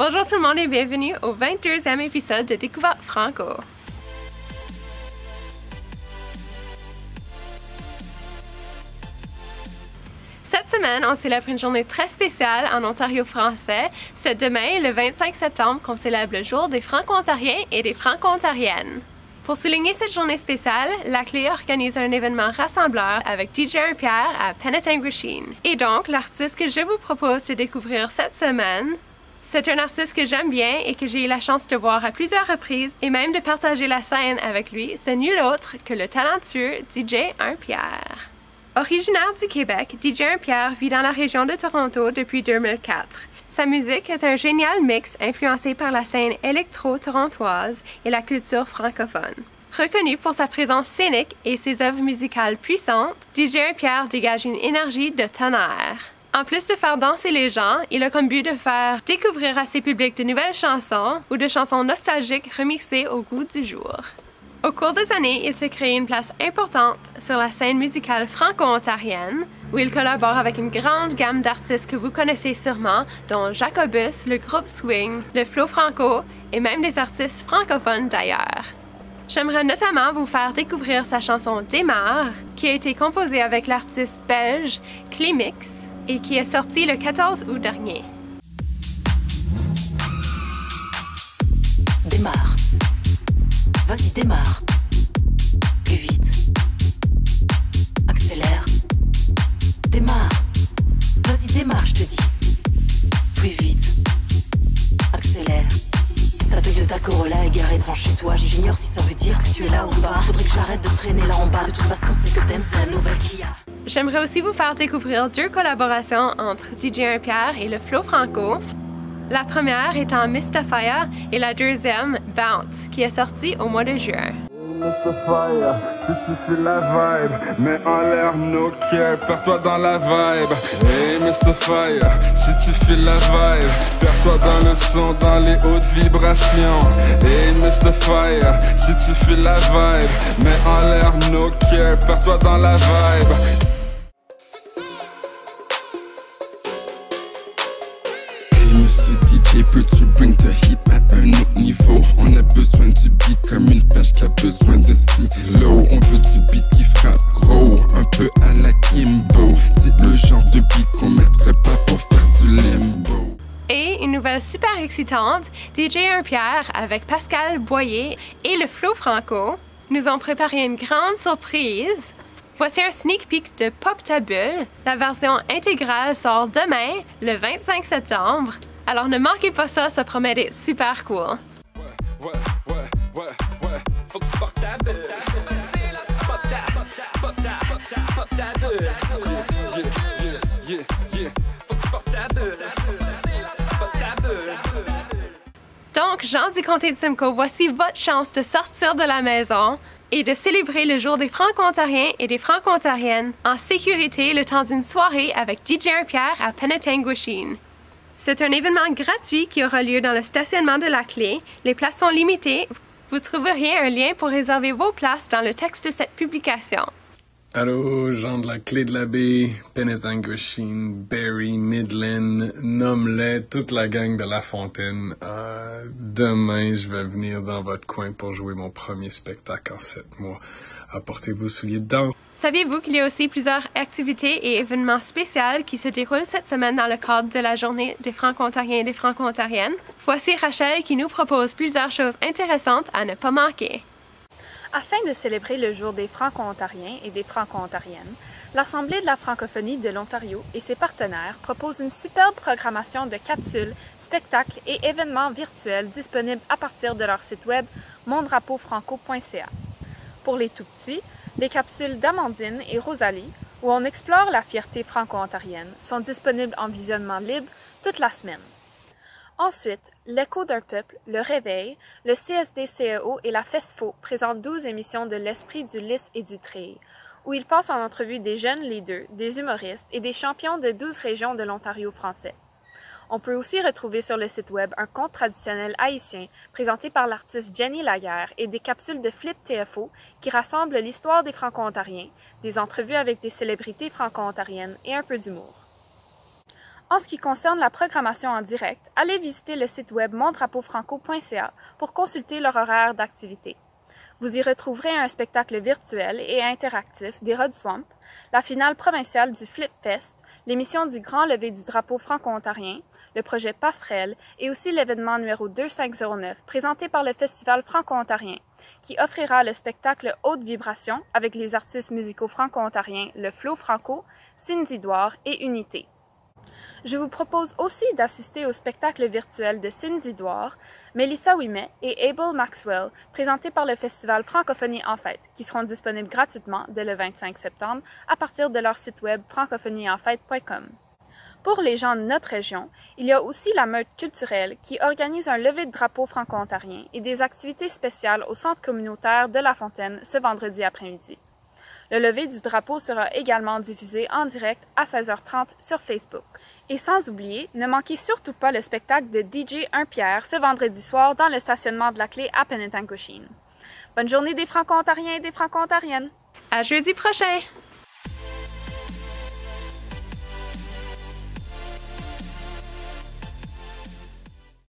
Bonjour tout le monde et bienvenue au 22e épisode de Découverte Franco. Cette semaine, on célèbre une journée très spéciale en Ontario français. C'est demain, le 25 septembre, qu'on célèbre le jour des Franco-Ontariens et des Franco-Ontariennes. Pour souligner cette journée spéciale, la Clé organise un événement rassembleur avec DJ Pierre à Penetanguishene. Et donc, l'artiste que je vous propose de découvrir cette semaine, c'est un artiste que j'aime bien et que j'ai eu la chance de voir à plusieurs reprises et même de partager la scène avec lui. C'est nul autre que le talentueux DJ Pierre. Originaire du Québec, DJ Pierre vit dans la région de Toronto depuis 2004. Sa musique est un génial mix influencé par la scène électro-torontoise et la culture francophone. Reconnu pour sa présence scénique et ses œuvres musicales puissantes, DJ Pierre dégage une énergie de tonnerre. En plus de faire danser les gens, il a comme but de faire découvrir à ses publics de nouvelles chansons ou de chansons nostalgiques remixées au goût du jour. Au cours des années, il s'est créé une place importante sur la scène musicale franco-ontarienne, où il collabore avec une grande gamme d'artistes que vous connaissez sûrement, dont Jacobus, le groupe Swing, le Flow Franco et même des artistes francophones d'ailleurs. J'aimerais notamment vous faire découvrir sa chanson Démarre, qui a été composée avec l'artiste belge Clémix et qui est sortie le 14 août dernier. Démarre. Vas-y, démarre. Plus vite. Accélère. Démarre. Vas-y, démarre, je te dis. Plus vite. Accélère. Ta Toyota Corolla est garée devant chez toi. J'ignore si ça veut dire que tu es là ou pas. Faudrait que j'arrête de traîner là en bas. De toute façon, c'est que t'aimes, c'est la nouvelle Kia. J'aimerais aussi vous faire découvrir deux collaborations entre DJ Pierre et le Flow Franco. La première étant Mr. Fire et la deuxième, Bounce, qui est sortie au mois de juin. Mr. Fire, si tu fais la vibe, mets en l'air no care, perds-toi dans la vibe. Hey Mr. Fire, si tu fais la vibe, perds-toi dans le son, dans les hautes vibrations. Hey Mr. Fire, si tu fais la vibe, mets en l'air no care, perds-toi dans la vibe. Peux-tu bring the heat à un autre niveau? On a besoin du beat comme une pêche qui a besoin de stylo. On veut du beat qui frappe gros, un peu à la Kimbo. C'est le genre de beat qu'on mettrait pas pour faire du limbo. Et une nouvelle super excitante, DJ Pierre avec Pascal Boyer et le Flow Franco nous ont préparé une grande surprise. Voici un sneak peek de Pop Ta Bulle. La version intégrale sort demain, le 25 septembre. Alors ne manquez pas ça promet d'être super cool. Ouais, faut que tu portes ta bulle. Pop ta bulle. Yeah, faut que tu portes ta bulle. Pop ta bulle. Donc, Jean du Comté de Simcoe, voici votre chance de sortir de la maison et de célébrer le jour des Franco-Ontariens et des Franco-Ontariennes en sécurité le temps d'une soirée avec DJ Pierre à Penetanguishene. C'est un événement gratuit qui aura lieu dans le stationnement de la Clé. Les places sont limitées. Vous trouverez un lien pour réserver vos places dans le texte de cette publication. Allô, Jean de la Clé de la Baie, Penetanguishene, Barrie, Midland, nomme-les, toute la gang de La Fontaine. Demain, je vais venir dans votre coin pour jouer mon premier spectacle en 7 mois. Apportez vos souliers de danse. Saviez-vous qu'il y a aussi plusieurs activités et événements spéciaux qui se déroulent cette semaine dans le cadre de la journée des Franco-Ontariens et des Franco-Ontariennes? Voici Rachel qui nous propose plusieurs choses intéressantes à ne pas manquer. Afin de célébrer le jour des Franco-Ontariens et des Franco-Ontariennes, l'Assemblée de la francophonie de l'Ontario et ses partenaires proposent une superbe programmation de capsules, spectacles et événements virtuels disponibles à partir de leur site web mondrapeaufranco.ca. Pour les tout-petits, les capsules d'Amandine et Rosalie, où on explore la fierté franco-ontarienne, sont disponibles en visionnement libre toute la semaine. Ensuite, L'écho d'un peuple, Le Réveil, le CSD-CEO et la FESFO présentent 12 émissions de l'esprit du lys et du trail, où ils passent en entrevue des jeunes leaders, des humoristes et des champions de 12 régions de l'Ontario français. On peut aussi retrouver sur le site web un conte traditionnel haïtien présenté par l'artiste Jenny Laguerre et des capsules de Flip TFO qui rassemblent l'histoire des Franco-Ontariens, des entrevues avec des célébrités franco-ontariennes et un peu d'humour. En ce qui concerne la programmation en direct, allez visiter le site web mondrapeaufranco.ca pour consulter leur horaire d'activité. Vous y retrouverez un spectacle virtuel et interactif des Rod Swamp, la finale provinciale du Flip Fest, l'émission du Grand Lever du Drapeau franco-ontarien, le projet Passerelle et aussi l'événement numéro 2509 présenté par le Festival franco-ontarien, qui offrira le spectacle Haute Vibration avec les artistes musicaux franco-ontariens Le Flow Franco, Cindy Douard et Unité. Je vous propose aussi d'assister au spectacle virtuel de Cindy Douard, Melissa Ouimet et Abel Maxwell, présenté par le Festival Francophonie en Fête, qui seront disponibles gratuitement dès le 25 septembre à partir de leur site web francophonieenfête.com. Pour les gens de notre région, il y a aussi la Meute culturelle qui organise un lever de drapeau franco-ontarien et des activités spéciales au centre communautaire de La Fontaine ce vendredi après-midi. Le lever du drapeau sera également diffusé en direct à 16h30 sur Facebook. Et sans oublier, ne manquez surtout pas le spectacle de DJ 1 Pierre ce vendredi soir dans le stationnement de la Clé à Penetanguishene. Bonne journée des Franco-Ontariens et des Franco-Ontariennes! À jeudi prochain!